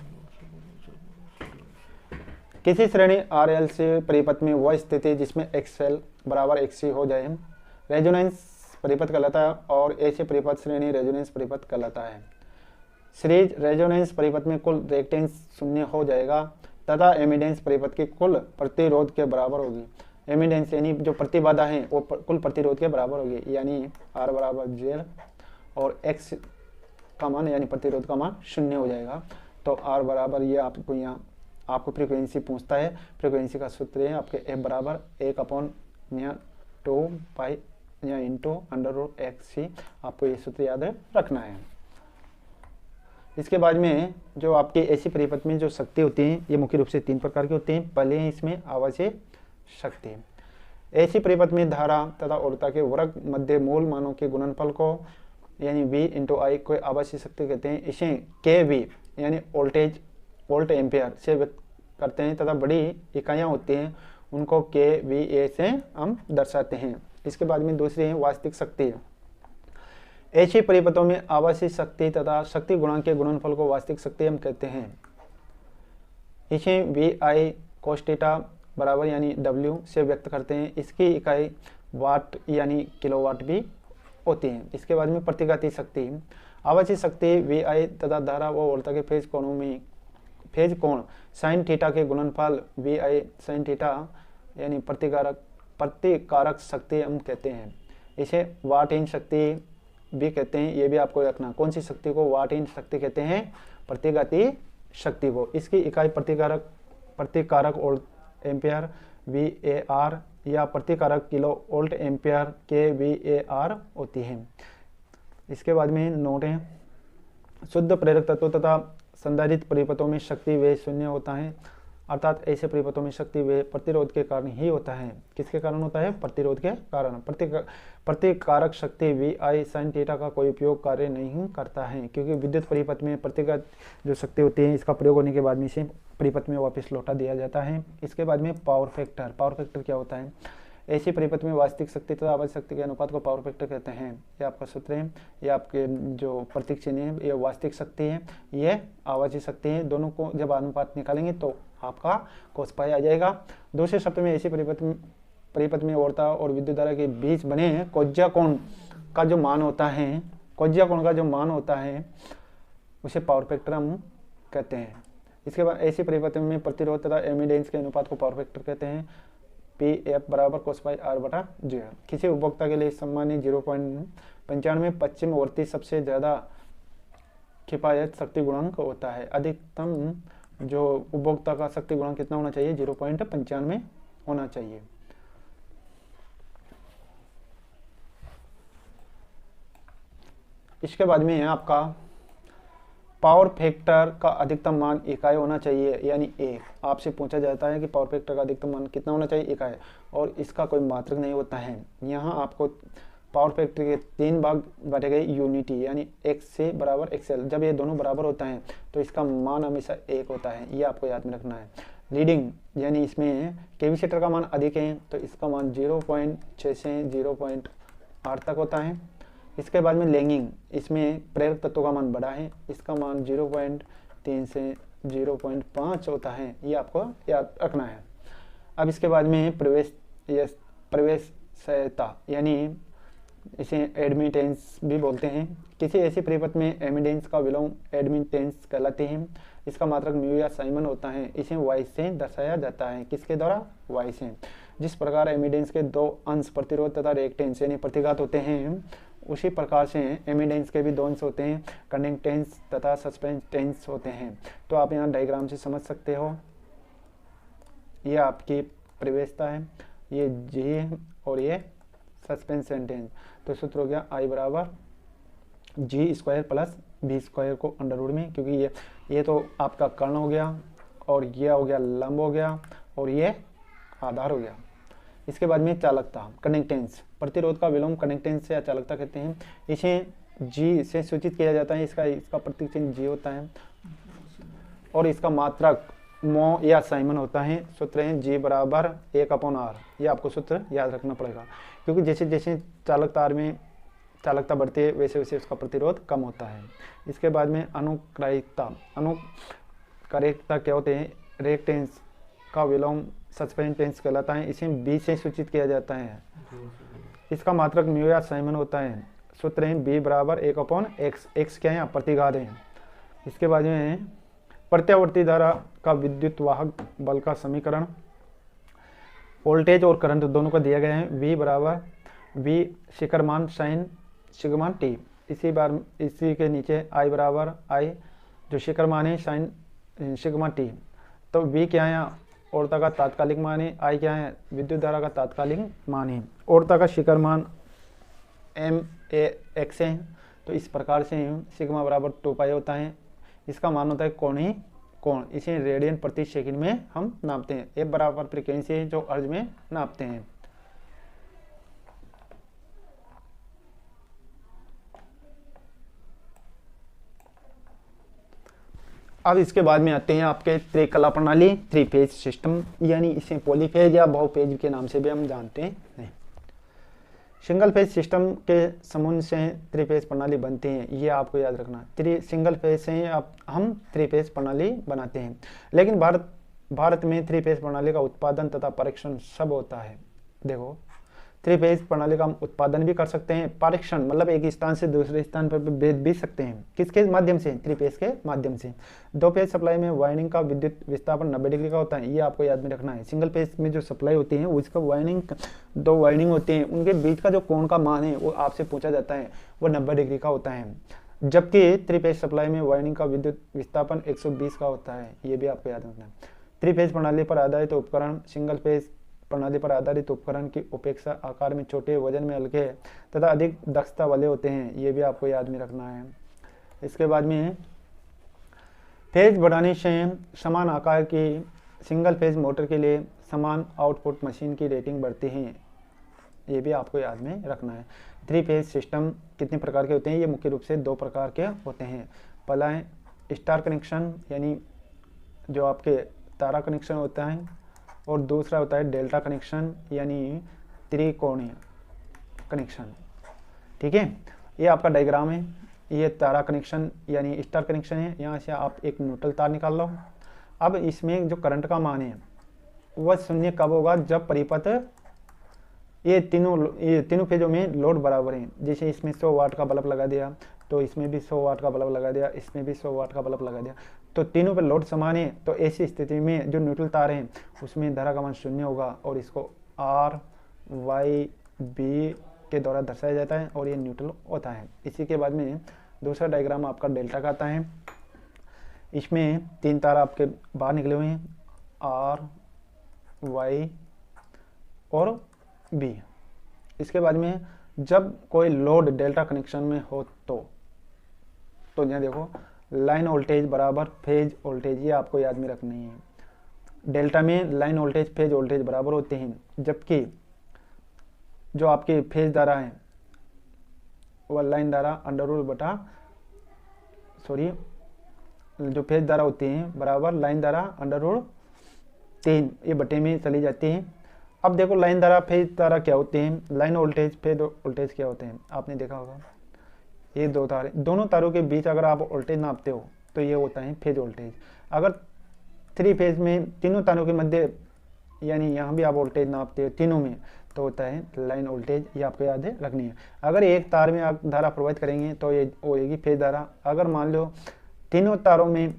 किसी श्रेणी RL से परिपथ में वह स्थिति जिसमें XL बराबर XC हो जाए रेजोनेंस परिपथ कहलाता है और ऐसे परिपथ श्रेणी रेजोनेंस परिपथ कहलाता है। सीरीज रेजोनेंस परिपथ में कुल रिएक्टेंस 0 हो जाएगा तथा एमिडेंस परिपथ के कुल प्रतिरोध के बराबर होगी। एमिडेंस यानी जो प्रतिबाधा है वो कुल प्रतिरोध के बराबर होगी, यानी R बराबर Z और X का मान यानी प्रतिरोध का मान 0 हो जाएगा। तो R बराबर ये आपको यहाँ आपको फ्रीक्वेंसी पूछता है। फ्रीक्वेंसी का सूत्र है आपके F बराबर 1/2 पाई या इंटू अंडर रूट XC। आपको ये सूत्र याद रखना है। इसके बाद में जो आपके ऐसी परिपथ में जो शक्ति होती है ये मुख्य रूप से 3 प्रकार की होती हैं। पहले है इसमें आवासीय शक्ति। ऐसी परिपथ में धारा तथा औरता के वर्ग मध्य मूल मानों के गुणनफल को यानी V इंटू आई को आवासीय शक्ति कहते हैं। इसे kV यानी वोल्टेज वोल्ट एम्पियर से व्यक्त करते हैं तथा बड़ी इकाइयाँ होती हैं उनको kVA से हम दर्शाते हैं। इसके बाद में दूसरी है वास्तविक शक्ति। ऐसी परिपथों में आवासीय शक्ति तथा शक्ति गुणांक के गुणनफल को वास्तविक शक्ति हम कहते हैं। इसे VI cos थीटा बराबर यानी W से व्यक्त करते हैं। इसकी इकाई वाट यानी किलोवाट भी होती है। इसके बाद में प्रतिघाती शक्ति। आवासीय शक्ति VI तथा धारा व वोल्टा के फेज कोण साइन थीटा के गुणनफल VI साइन थीटा यानी प्रतिकारक शक्ति हम कहते हैं। इसे वाटहीन शक्ति भी कहते हैं। ये भी आपको रखना, कौन सी शक्ति को वाटहीन शक्ति कहते हैं? प्रतिघाती शक्ति को। इसकी इकाई प्रतिकारक वोल्ट एम्पियर VAR या प्रतिकारक किलो वोल्ट एम्पियर kVAR होती है। इसके बाद में नोट है, शुद्ध प्रेरक तत्व तथा संधारित्र परिपथों में शक्ति व्यय शून्य होता है, अर्थात ऐसे परिपथों में शक्ति व्यय प्रतिरोध के कारण ही होता है। किसके कारण होता है? प्रतिरोध के कारण। प्रतिकारक शक्ति VI sin थीटा का कोई उपयोग कार्य नहीं करता है, क्योंकि विद्युत परिपथ में प्रतिघात जो शक्ति होती है इसका प्रयोग होने के बाद में इसे परिपथ में वापस लौटा दिया जाता है। इसके बाद में पावर फैक्टर। पावर फैक्टर क्या होता है? ऐसी परिपथ में वास्तविक शक्ति तथा आवासीय शक्ति के अनुपात को पावर फैक्टर कहते हैं। ये आपका सूत्र है, ये आपके जो प्रतीक चिन्ह है, ये वास्तविक शक्ति है, ये आवासीय शक्ति है। दोनों को जब अनुपात निकालेंगे तो आपका cos पाई आ जाएगा। दूसरे शब्द में ऐसी परिपथ में ओरता और विद्युत धारा के बीच बने कोज्या कोण का जो मान होता है, कोज्या कोण का जो मान होता है उसे पावर फैक्टर हम कहते हैं। इसके बाद ऐसी परिपथ में प्रतिरोध तथा एमिडेंस के अनुपात को पावर फैक्टर कहते हैं। PF बराबर cos पाई R बटा 0। किसी उपभोक्ता के लिए सामान्य 0.95 पश्चिमवर्ती सबसे ज़्यादा किफायत शक्ति गुणांक होता है। अधिकतम जो उपभोक्ता का शक्ति गुणांक कितना होना चाहिए? 0.95 होना चाहिए। इसके बाद में है आपका पावर फैक्टर का अधिकतम मान इकाई होना चाहिए, यानी 1। आपसे पूछा जाता है कि पावर फैक्टर का अधिकतम मान कितना होना चाहिए? इकाई, और इसका कोई मात्रक नहीं होता है। यहाँ आपको पावर फैक्टर के 3 भाग बांटे गए यूनिटी, यानी XC बराबर XL। जब ये दोनों बराबर होता है तो इसका मान हमेशा 1 होता है, ये आपको याद में रखना है। लीडिंग यानी इसमें कैपेसिटर का मान अधिक है तो इसका मान 0.6 से 0.8 तक होता है। इसके बाद में लैगिंग, इसमें प्रेरक तत्वों का मान बड़ा है, इसका मान 0.3 से 0.5 होता है, ये आपको याद रखना है। अब इसके बाद में प्रवेशयता यानी इसे एडमिटेंस भी बोलते हैं। किसी ऐसी परिपथ में एमिडेंस का विलोम एडमिटेंस कहलाते हैं। इसका मात्रक म्यू या साइमन होता है। इसे वाई से दर्शाया जाता है। किसके द्वारा? वाई से। जिस प्रकार एमिडेंस के 2 अंश प्रतिरोध तथा रिएक्टेंस यानी प्रतिघात होते हैं, उसी प्रकार से एमिडेंस के भी 2 अंश होते हैं, कंडक्टेंस तथा सस्पेंटेंस होते हैं। तो आप यहाँ डायग्राम से समझ सकते हो। ये आपकी प्रवेशता है, ये जी है और ये सस्पेंटेंस। तो सूत्र हो गया I बराबर G² प्लस B² को अंडर रूट में, क्योंकि ये तो आपका कर्ण हो गया और ये हो गया लंब हो गया और ये आधार हो गया। इसके बाद में चालकता कंडक्टेंस, प्रतिरोध का विलोम कंडक्टेंस या चालकता कहते हैं। इसे G से सूचित किया जाता है, इसका प्रतीक चिन्ह G होता है और इसका मात्रक मो या साइमन होता है। सूत्र है G बराबर 1/R। ये आपको सूत्र याद रखना पड़ेगा, क्योंकि जैसे जैसे चालकता बढ़ती है वैसे वैसे उसका प्रतिरोध कम होता है। इसके बाद में अनुक्रयिकता क्या होते हैं? रिएक्टेंस का विलोम सस्पेंटेंस कहलाता है। इसे B से सूचित किया जाता है। इसका मात्रक म्यू या साइमन होता है। सूत्र है B बराबर 1/X। X क्या है? प्रतिघात है। इसके बाद में प्रत्यावर्ती धारा का विद्युत वाहक बल का समीकरण, वोल्टेज और करंट दोनों को दिया गया है। V बराबर V शिखर मान साइन सिग्मा T। इसी के नीचे I बराबर I जो शिखर मान है साइन सिग्मा T। तो V क्या है? ओरता का तात्कालिक मान है। I क्या है? विद्युत धारा का तात्कालिक मान है। ओरता का शिखर मान MAX है। तो इस प्रकार से सिग्मा बराबर 2 पाई होता है। इसका मान होता है कोणीय कोण। इसे रेडियन प्रति सेकंड में हम नापते हैं। F बराबर फ्रीक्वेंसी है जो अर्ज में नापते हैं। अब इसके बाद में आते हैं आपके त्रिकला प्रणाली, थ्री फेज सिस्टम, यानी इसे पॉलीफेज या बहुफेज के नाम से भी हम जानते हैं। सिंगल फेज सिस्टम के समूह से थ्री फेज प्रणाली बनती है, ये आपको याद रखना। सिंगल फेज से हम थ्री फेज प्रणाली बनाते हैं, लेकिन भारत में थ्री फेज प्रणाली का उत्पादन तथा परीक्षण सब होता है। देखो, थ्री फेज प्रणाली का हम उत्पादन भी कर सकते हैं, परीक्षण मतलब एक स्थान से दूसरे स्थान पर भेज भी सकते हैं। किसके माध्यम से? थ्री फेज के माध्यम से। दो फेज सप्लाई में वाइंडिंग का विद्युत विस्थापन 90 डिग्री का होता है, ये आपको याद में रखना है। सिंगल फेज में जो सप्लाई होती है उसका वाइंडिंग, दो वाइंडिंग होती है, उनके बीच का जो कोण का मान है वो आपसे पूछा जाता है, वो 90 डिग्री का होता है। जबकि थ्री फेज सप्लाई में वाइंडिंग का विद्युत विस्थापन 120 का होता है, ये भी आपको याद रखना है। थ्री फेज प्रणाली पर आधारित उपकरण सिंगल फेज प्रणाली पर आधारित उपकरण की अपेक्षा आकार में छोटे, वजन में हल्के तथा अधिक दक्षता वाले होते हैं, ये भी आपको याद में रखना है। इसके बाद में फेज बढ़ाने से समान आकार की सिंगल फेज मोटर के लिए समान आउटपुट मशीन की रेटिंग बढ़ती है, ये भी आपको याद में रखना है। थ्री फेज सिस्टम कितने प्रकार के होते हैं? ये मुख्य रूप से दो प्रकार के होते हैं। पहला है स्टार कनेक्शन, यानी जो आपके तारा कनेक्शन होता है, और दूसरा होता है डेल्टा कनेक्शन, यानी त्रिकोणीय कनेक्शन। ठीक है, ये आपका डायग्राम है। ये तारा कनेक्शन यानी स्टार कनेक्शन है, यहाँ से आप एक न्यूट्रल तार निकाल लो। अब इसमें जो करंट का मान है वह शून्य कब होगा? जब परिपथ ये तीनों फेजों में लोड बराबर है। जैसे इसमें 100 वाट का बल्ब लगा दिया तो इसमें भी 100 वाट का बल्ब लगा दिया, इसमें भी 100 वाट का बल्ब लगा दिया, तो तीनों पर लोड समान है। तो ऐसी स्थिति में जो न्यूट्रल तार है उसमें धारा का मान शून्य होगा और इसको आर वाई बी के द्वारा दर्शाया जाता है और ये न्यूट्रल होता है। इसी के बाद में दूसरा डायग्राम आपका डेल्टा का आता है। इसमें तीन तार आपके बाहर निकले हुए हैं, आर वाई और बी। इसके बाद में जब कोई लोड डेल्टा कनेक्शन में हो तो यहाँ देखो, लाइन वोल्टेज बराबर फेज वोल्टेज, ये आपको याद में रखनी है। डेल्टा में लाइन वोल्टेज फेज वोल्टेज बराबर होते हैं, जबकि जो आपकी फेज धारा है वह लाइन धारा जो फेज धारा होती है बराबर लाइन धारा √3, ये बटे में चली जाती है। अब देखो, लाइन धारा फेज धारा क्या होते हैं, लाइन वोल्टेज फेज वोल्टेज क्या होते हैं, आपने देखा होगा। ये दो तार, दोनों तारों के बीच अगर आप वोल्टेज नापते हो तो ये होता है फेज वोल्टेज। अगर थ्री फेज में तीनों तारों के मध्य, यानी यहाँ भी आप वोल्टेज नापते हो तीनों में, तो होता है लाइन वोल्टेज, ये आपको याद रखनी है। अगर एक तार में आप धारा प्रवाहित करेंगे तो ये होगी फेज धारा। अगर मान लो तीनों तारों में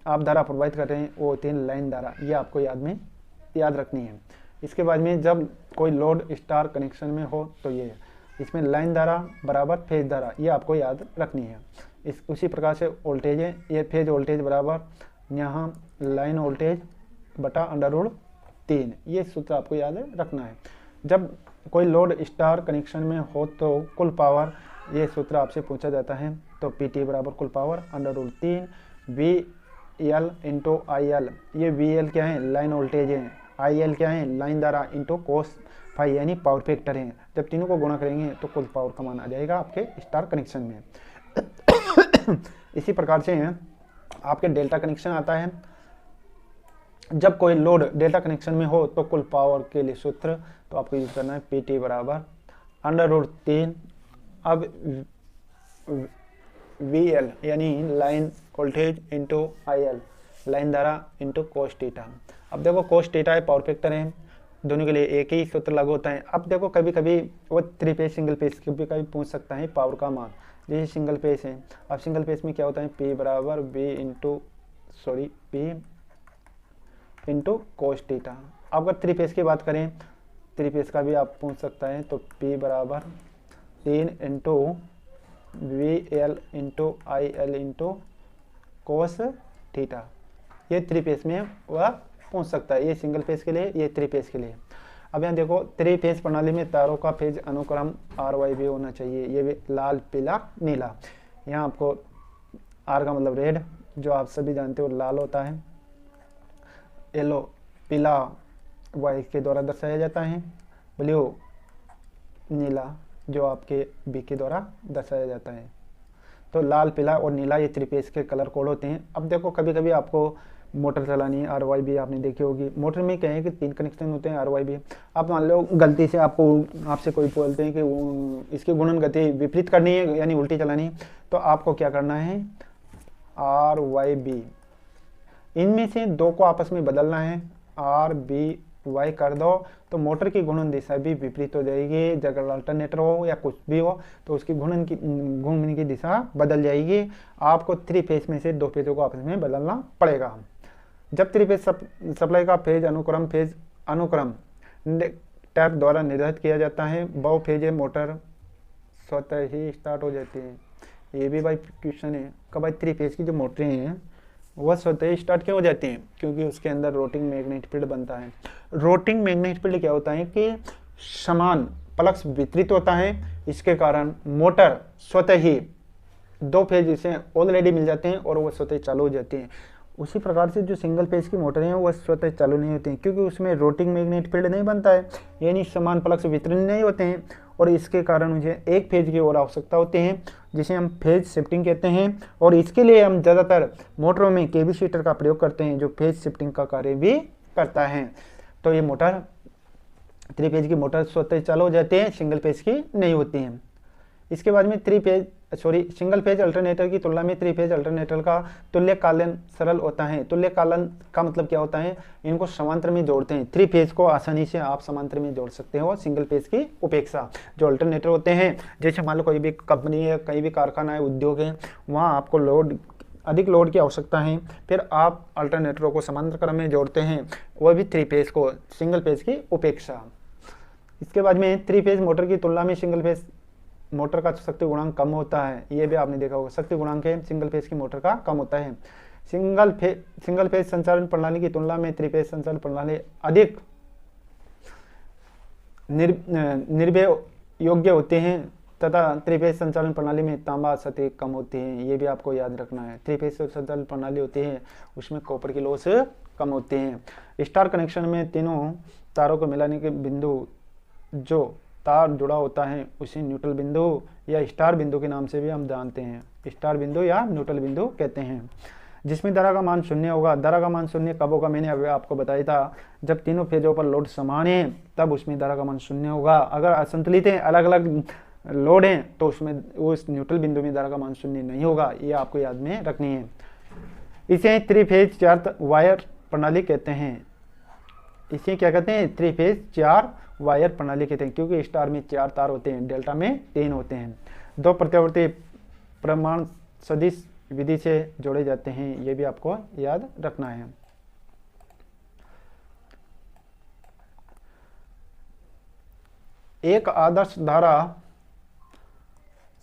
आप धारा प्रवाहित कर रहे हैं, वो होती है लाइन धारा, ये आपको याद रखनी है। इसके बाद में जब कोई लोड स्टार कनेक्शन में हो तो ये इसमें लाइन धारा बराबर फेज धारा, ये आपको याद रखनी है। उसी प्रकार से वोल्टेज है, ये फेज वोल्टेज बराबर यहाँ लाइन वोल्टेज बटा √3, ये सूत्र आपको याद रखना है। जब कोई लोड स्टार कनेक्शन में हो तो कुल पावर, ये सूत्र आपसे पूछा जाता है, तो PT बराबर कुल पावर √3 VL इंटू IL। ये VL क्या है? लाइन वोल्टेज है। IL क्या है? लाइन धारा इंटू कोस फाई, यानी पावर फैक्टर है। जब तीनों को गुणा करेंगे तो कुल पावर का मान आ जाएगा आपके स्टार कनेक्शन में। इसी प्रकार से आपके डेल्टा कनेक्शन आता है। जब कोई लोड डेल्टा कनेक्शन में हो तो कुल पावर के लिए सूत्र तो आपको यूज करना है PT बराबर √3, अब VL यानी line voltage into IL, line धारा इंटू कोस थीटा। अब देखो, कोस थीटा है, पावर फैक्टर है, दोनों के लिए एक ही सूत्र लागू होता है। अब देखो, कभी कभी वो थ्री पेज सिंगल पेज कभी पूछ सकता है पावर का मान, जैसे सिंगल पेज है। अब सिंगल पेज में क्या होता है? P बराबर P इंटू कोस थीटा। अगर थ्री पेज की बात करें, थ्री पेज का भी आप पूछ सकता है, तो P बराबर 3 into VL into IL into cos theta. ये थ्री पेज में वह पूछ सकता है, ये सिंगल पेज के लिए, ये थ्री पेज के लिए। अब यहाँ देखो, थ्री पेज प्रणाली में तारों का फेज अनुक्रम RYB होना चाहिए, ये भी लाल पीला नीला। यहाँ आपको R का मतलब रेड, जो आप सभी जानते हो लाल होता है, येलो पीला Y के द्वारा दर्शाया जाता है, ब्लू नीला जो आपके B के द्वारा दर्शाया जाता है। तो लाल, पीला और नीला ये 3 फेज के कलर कोड होते हैं। अब देखो कभी कभी आपको मोटर चलानी है, RYB आपने देखी होगी। मोटर में क्या है कि 3 कनेक्शन होते हैं RYB। आप मान लो गलती से आपसे कोई बोलते हैं कि इसकी गुणन गति विपरीत करनी है यानी उल्टी चलानी है, तो आपको क्या करना है, RYB इनमें से 2 को आपस में बदलना है, RBY कर दो तो मोटर की घूर्णन दिशा भी विपरीत हो जाएगी। अगर अल्टरनेटर हो या कुछ भी हो तो उसकी घूमने की दिशा बदल जाएगी। आपको 3 फेज में से 2 फेजों को आपस में बदलना पड़ेगा। जब 3 फेज सप्लाई का फेज अनुक्रम टैप द्वारा निर्धारित किया जाता है, बहु फेज मोटर स्वतः ही स्टार्ट हो जाती है। ये भी भाई क्वेश्चन है कि भाई 3 फेज की जो मोटरें हैं वह स्वतः ही स्टार्ट क्यों हो जाती हैं, क्योंकि उसके अंदर रोटिंग मैग्नेटिक फील्ड बनता है। रोटिंग मैग्नेटिक फील्ड क्या होता है कि समान फ्लक्स वितरित होता है, इसके कारण मोटर स्वतः ही 2 फेज इसे ऑलरेडी मिल जाते हैं और वह स्वतः चालू हो जाती हैं। उसी प्रकार से जो सिंगल फेज की मोटरें हैं वह स्वतः चालू नहीं होती हैं, क्योंकि उसमें रोटिंग मैग्नेटिक फील्ड नहीं बनता है, यानी समान फ्लक्स वितरण नहीं होते हैं और इसके कारण मुझे एक फेज की और आवश्यकता होती है, जिसे हम फेज शिफ्टिंग कहते हैं। और इसके लिए हम ज़्यादातर मोटरों में कैपेसिटर का प्रयोग करते हैं, जो फेज शिफ्टिंग का कार्य भी करता है। तो ये मोटर 3 फेज की मोटर स्वतः चालू हो जाती है, सिंगल फेज की नहीं होती हैं। इसके बाद में सिंगल फेज अल्टरनेटर की तुलना में 3 फेज अल्टरनेटर का तुल्यकालन सरल होता है। तुल्यकालन का मतलब क्या होता है, इनको समांतर में जोड़ते हैं। 3 फेज को आसानी से आप समांतर में जोड़ सकते हो सिंगल फेज की उपेक्षा। जो अल्टरनेटर होते हैं, जैसे मान लो कोई भी कंपनी है, कहीं भी कारखाना है, उद्योग है, वहाँ आपको अधिक लोड की आवश्यकता है, फिर आप अल्टरनेटरों को समांतर क्रम में जोड़ते हैं, वह भी 3 फेज को सिंगल फेज की उपेक्षा। इसके बाद में 3 फेज मोटर की तुलना में सिंगल फेज मोटर का शक्ति गुणांक कम होता है। ये भी आपने देखा होगा, शक्ति गुणांक सिंगल फेज की मोटर का कम होता है। सिंगल फेज संचालन प्रणाली की तुलना में 3 फेज संचालन प्रणाली अधिक निर्भय योग्य होते हैं तथा 3 फेज संचालन प्रणाली में तांबा क्षति कम होती है। ये भी आपको याद रखना है। 3 फेज संचालन प्रणाली होती है उसमें कॉपर की लॉस कम होते हैं। स्टार कनेक्शन में तीनों तारों को मिलाने के बिंदु जो तार जुड़ा होता है उसे न्यूट्रल बिंदु या स्टार बिंदु के नाम से भी हम जानते हैं। स्टार बिंदु या न्यूट्रल बिंदु कहते हैं, जिसमें धारा का मान 0 होगा। धारा का मान 0 कब होगा, मैंने अभी आपको बताया था, जब तीनों फेजों पर लोड समान है तब उसमें धारा का मान 0 होगा। अगर असंतुलित है, अलग अलग लोड है, तो उसमें उस न्यूट्रल बिंदु में धारा का मान 0 नहीं होगा। ये आपको याद में रखनी है। इसे 3 फेज 4 वायर प्रणाली कहते हैं। इसे क्या कहते हैं, 3 फेज 4 वायर प्रणाली कहते हैं, क्योंकि स्टार में 4 तार होते हैं, डेल्टा में 3 होते हैं। 2 प्रत्यावर्ती प्रमाण सदिश विधि से जोड़े जाते हैं। ये भी आपको याद रखना है। एक आदर्श धारा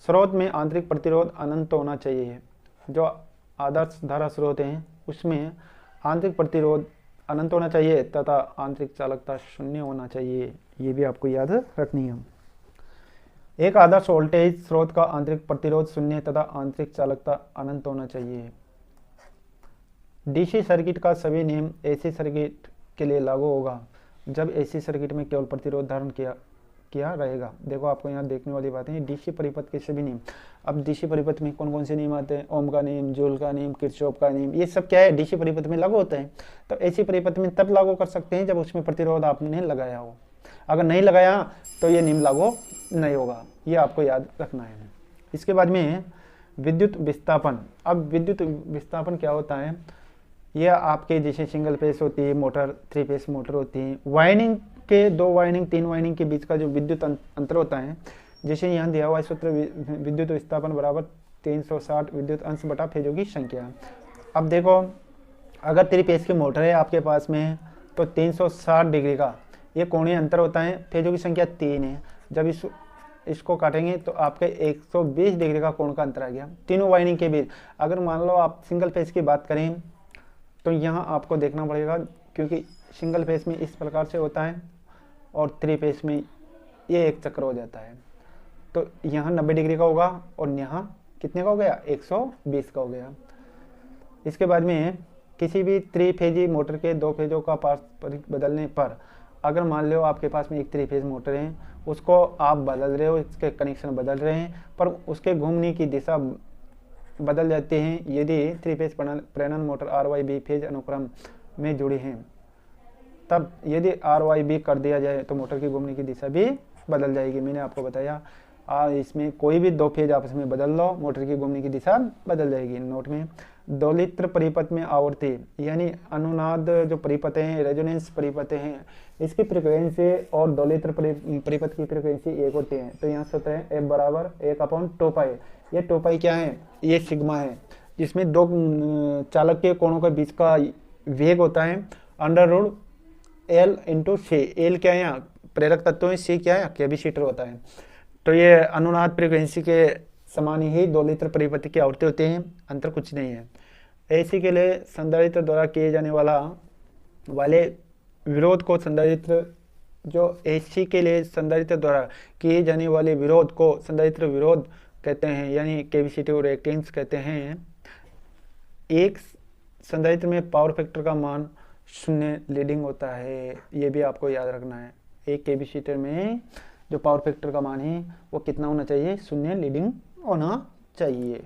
स्रोत में आंतरिक प्रतिरोध अनंत होना चाहिए। जो आदर्श धारा स्रोत हैं उसमें आंतरिक प्रतिरोध अनंत होना चाहिए तथा आंतरिक चालकता 0 होना चाहिए। ये भी आपको याद रखनी है। एक आदर्श वोल्टेज स्रोत का आंतरिक प्रतिरोध 0 तथा आंतरिक चालकता अनंत होना चाहिए। डीसी सर्किट का सभी नियम एसी सर्किट के लिए लागू होगा जब एसी सर्किट में केवल प्रतिरोध धारण किया रहेगा। देखो आपको यहाँ देखने वाली बातें हैं, डीसी परिपथ के सभी नियम। अब डीसी परिपथ में कौन कौन से नियम आते हैं, ओम का नियम, जूल का नियम, किरचॉफ का नियम, ये सब क्या है, डीसी परिपथ में लागू होते हैं। तो एसी परिपथ में तब लागू कर सकते हैं जब उसमें प्रतिरोध आपने लगाया हो। अगर नहीं लगाया तो ये नियम लागू नहीं होगा। ये आपको याद रखना है। इसके बाद में विद्युत विस्थापन। अब विद्युत विस्थापन क्या होता है, यह आपके जैसे सिंगल फेज होती है मोटर, 3 फेज मोटर होती है, वाइंडिंग के 2 वाइंडिंग 3 वाइंडिंग के बीच का जो विद्युत अंतर होता है, जैसे यहाँ दिया हुआ है सूत्र, विद्युत विस्थापन बराबर 360 विद्युत अंश बटा फेजों की संख्या। अब देखो अगर 3 फेज की मोटर है आपके पास में तो 360 डिग्री का ये कोणीय अंतर होता है, फेजों की संख्या 3 है। जब इसको काटेंगे तो आपके 120 डिग्री का कोण का अंतर आ गया तीनों वाइंडिंग के बीच। अगर मान लो आप सिंगल फेज की बात करें तो यहाँ आपको देखना पड़ेगा, क्योंकि सिंगल फेज में इस प्रकार से होता है और 3 फेज में ये एक चक्र हो जाता है। तो यहाँ 90 डिग्री का होगा और यहाँ कितने का हो गया, 120 का हो गया। इसके बाद में किसी भी 3 फेजी मोटर के 2 फेजों का पारस्परिक बदलने पर, अगर मान लो आपके पास में एक 3 फेज मोटर है, उसको आप बदल रहे हो, इसके कनेक्शन बदल रहे हैं, पर उसके घूमने की दिशा बदल जाती हैं यदि 3 फेज प्रेरण मोटर RYB फेज अनुक्रम में जुड़ी हैं। तब यदि RYB कर दिया जाए तो मोटर की घूमने की दिशा भी बदल जाएगी। मैंने आपको बताया इसमें कोई भी 2 फेज आपस में बदल लो, मोटर की घूमने की दिशा बदल जाएगी। नोट में दोलित्र परिपथ में आवर्ती यानी अनुनाद जो परिपथ हैं, रेजोनेंस परिपथ हैं, इसकी फ्रीक्वेंसी और दोलित्र परिपथ की फ्रीक्वेंसी एक होती है। तो यहाँ सूत्र है F बराबर 1/2π। ये 2π क्या है? ये सिग्मा है, जिसमें 2 चालक के कोणों के बीच का वेग होता है √L × C। L क्या है? यहाँ प्रेरक तत्व है, C क्या है? कैपेसिटर होता है। तो ये अनुनाद फ्रीक्वेंसी के समान ही दोलित्र परिपथ की आवृत्ति होती है, अंतर कुछ नहीं है। AC के लिए संधारित्र द्वारा किए जाने वाले विरोध को संधारित्र जो AC के लिए संधारित्र द्वारा किए जाने वाले विरोध को संधारित्र विरोध कहते हैं, यानी कैपेसिटिव रिएक्टेंस कहते हैं। एक संधारित्र में पावर फैक्टर का मान 0 लीडिंग होता है, ये भी आपको याद रखना है। एक कैपेसिटर में जो पावर फैक्टर का मान है वो कितना होना चाहिए? 0 लीडिंग होना चाहिए।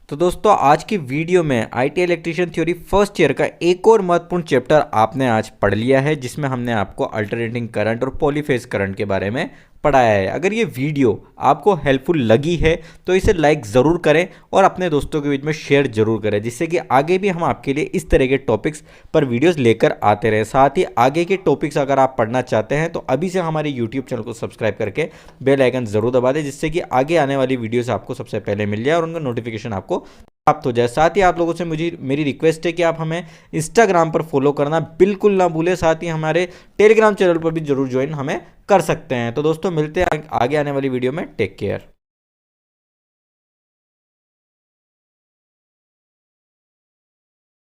तो दोस्तों आज की वीडियो में ITI electrician theory first year का एक और महत्वपूर्ण चैप्टर आपने आज पढ़ लिया है, जिसमें हमने आपको अल्टरनेटिंग करंट और पॉलीफेज करंट के बारे में पढ़ाया है। अगर ये वीडियो आपको हेल्पफुल लगी है तो इसे लाइक ज़रूर करें और अपने दोस्तों के बीच में शेयर जरूर करें, जिससे कि आगे भी हम आपके लिए इस तरह के टॉपिक्स पर वीडियोस लेकर आते रहें। साथ ही आगे के टॉपिक्स अगर आप पढ़ना चाहते हैं तो अभी से हमारे यूट्यूब चैनल को सब्सक्राइब करके बेल आइकन ज़रूर दबा दें, जिससे कि आगे आने वाली वीडियोज़ आपको सबसे पहले मिल जाए और उनका नोटिफिकेशन आपको प्राप्त हो जाए। साथ ही आप लोगों से मेरी रिक्वेस्ट है कि आप हमें इंस्टाग्राम पर फॉलो करना बिल्कुल ना भूलें। साथ ही हमारे टेलीग्राम चैनल पर भी जरूर ज्वाइन हमें कर सकते हैं। तो दोस्तों मिलते हैं आगे आने वाली वीडियो में। Take care.